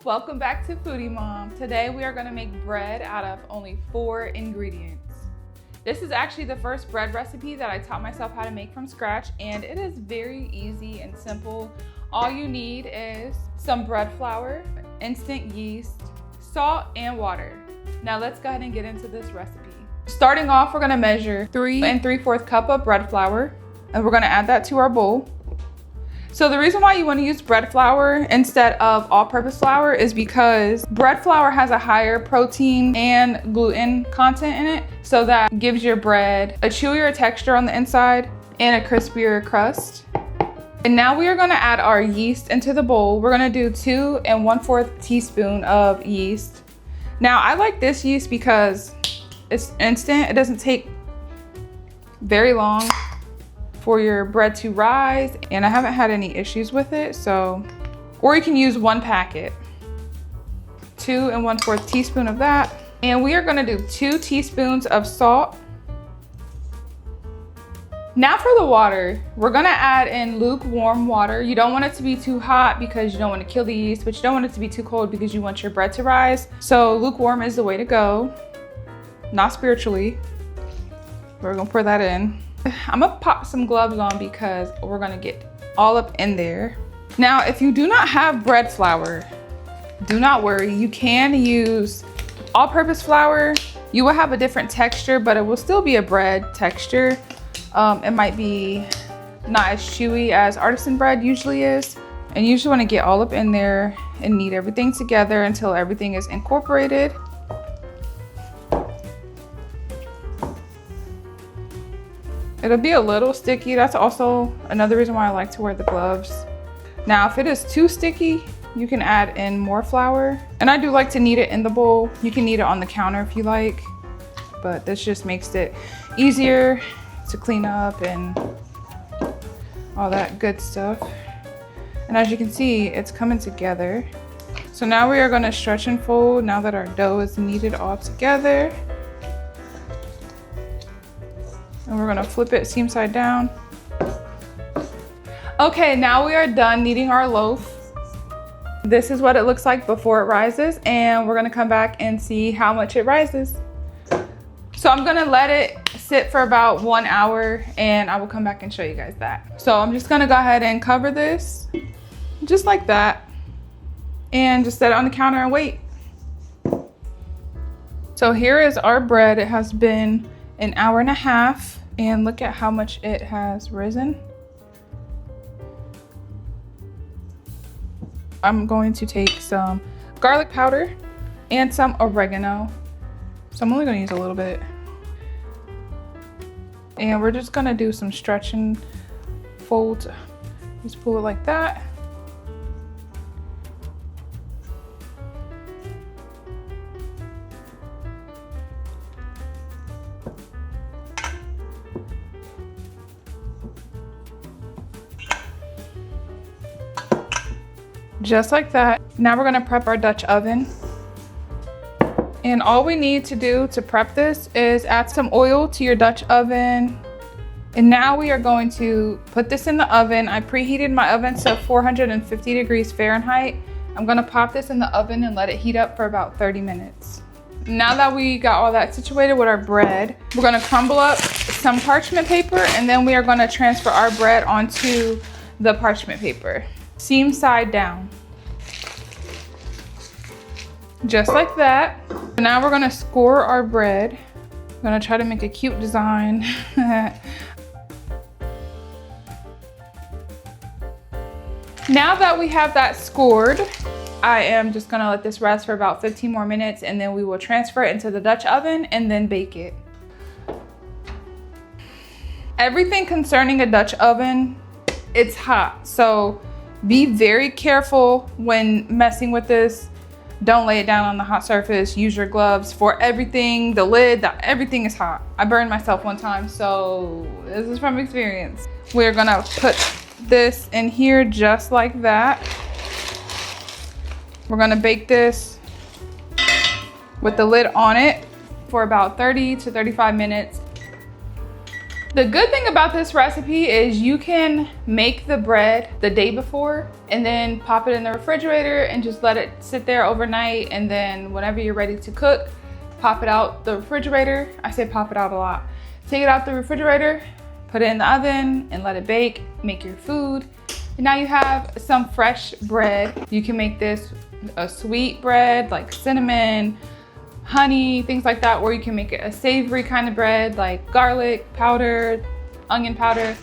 Welcome back to Foodie Mom. Today we are going to make bread out of only 4 ingredients. This is actually the first bread recipe that I taught myself how to make from scratch, and it is very easy and simple. All you need is some bread flour, instant yeast, salt, and water. Now let's go ahead and get into this recipe. Starting off, we're going to measure 3 3/4 cup of bread flour, and we're going to add that to our bowl. So the reason why you want to use bread flour instead of all-purpose flour is because bread flour has a higher protein and gluten content in it, so that gives your bread a chewier texture on the inside and a crispier crust. And now we are going to add our yeast into the bowl. We're going to do 2 1/4 teaspoon of yeast. Now I like this yeast because it's instant. It doesn't take very long for your bread to rise, and I haven't had any issues with it. So, or you can use 1 packet. 2 1/4 teaspoon of that. And we are gonna do 2 teaspoons of salt. Now for the water, we're gonna add in lukewarm water. You don't want it to be too hot because you don't want to kill the yeast, but you don't want it to be too cold because you want your bread to rise. So lukewarm is the way to go, not spiritually. We're gonna pour that in. I'm gonna pop some gloves on because we're gonna get all up in there. Now, if you do not have bread flour, do not worry. You can use all-purpose flour. You will have a different texture, but it will still be a bread texture. It might be not as chewy as artisan bread usually is. And you just wanna get all up in there and knead everything together until everything is incorporated. It'll be a little sticky. That's also another reason why I like to wear the gloves. Now, if it is too sticky, you can add in more flour. And I do like to knead it in the bowl. You can knead it on the counter if you like, but this just makes it easier to clean up and all that good stuff. And as you can see, it's coming together. So now we are gonna stretch and fold now that our dough is kneaded all together. And we're gonna flip it seam side down. Okay, now we are done kneading our loaf. This is what it looks like before it rises, and we're gonna come back and see how much it rises. So I'm gonna let it sit for about 1 hour, and I will come back and show you guys that. So I'm just gonna go ahead and cover this, just like that, and just set it on the counter and wait. So here is our bread. It has been 1.5 hours, and look at how much it has risen. I'm going to take some garlic powder and some oregano. So I'm only gonna use a little bit. And we're just gonna do some stretch and fold. Just pull it like that. Just like that. Now we're gonna prep our Dutch oven. And all we need to do to prep this is add some oil to your Dutch oven. And now we are going to put this in the oven. I preheated my oven to 450 degrees Fahrenheit. I'm gonna pop this in the oven and let it heat up for about 30 minutes. Now that we got all that situated with our bread, we're gonna crumble up some parchment paper, and then we are gonna transfer our bread onto the parchment paper. Seam side down. Just like that. Now we're gonna score our bread. I'm gonna try to make a cute design. Now that we have that scored, I am just gonna let this rest for about 15 more minutes, and then we will transfer it into the Dutch oven and then bake it. Everything concerning a Dutch oven, it's hot. So be very careful when messing with this. Don't lay it down on the hot surface. Use your gloves for everything. The lid, everything is hot. I burned myself one time, so this is from experience. We're gonna put this in here just like that. We're gonna bake this with the lid on it for about 30 to 35 minutes. The good thing about this recipe is you can make the bread the day before and then pop it in the refrigerator and just let it sit there overnight, and then whenever you're ready to cook, pop it out the refrigerator. I say pop it out a lot. Take it out the refrigerator, put it in the oven and let it bake, make your food. And now you have some fresh bread. You can make this a sweet bread like cinnamon, honey, things like that, or you can make it a savory kind of bread like garlic powder, onion powder,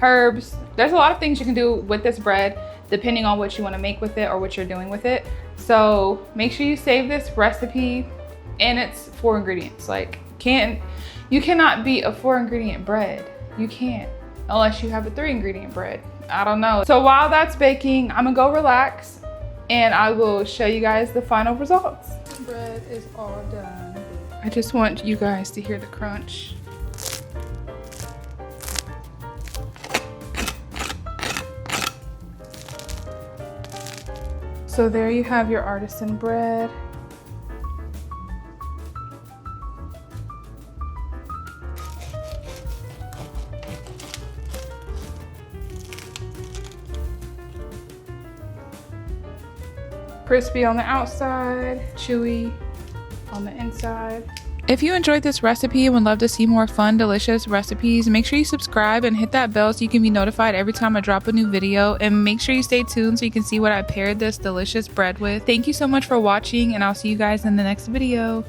herbs. There's a lot of things you can do with this bread depending on what you want to make with it or what you're doing with it. So make sure you save this recipe, and it's 4 ingredients. Like you cannot beat a 4 ingredient bread. You can't, unless you have a 3 ingredient bread. I don't know. So while that's baking, I'm gonna go relax and I will show you guys the final results. Bread is all done. I just want you guys to hear the crunch. So there you have your artisan bread. Crispy on the outside, chewy on the inside. If you enjoyed this recipe and would love to see more fun, delicious recipes, make sure you subscribe and hit that bell so you can be notified every time I drop a new video, and make sure you stay tuned so you can see what I paired this delicious bread with. Thank you so much for watching, and I'll see you guys in the next video.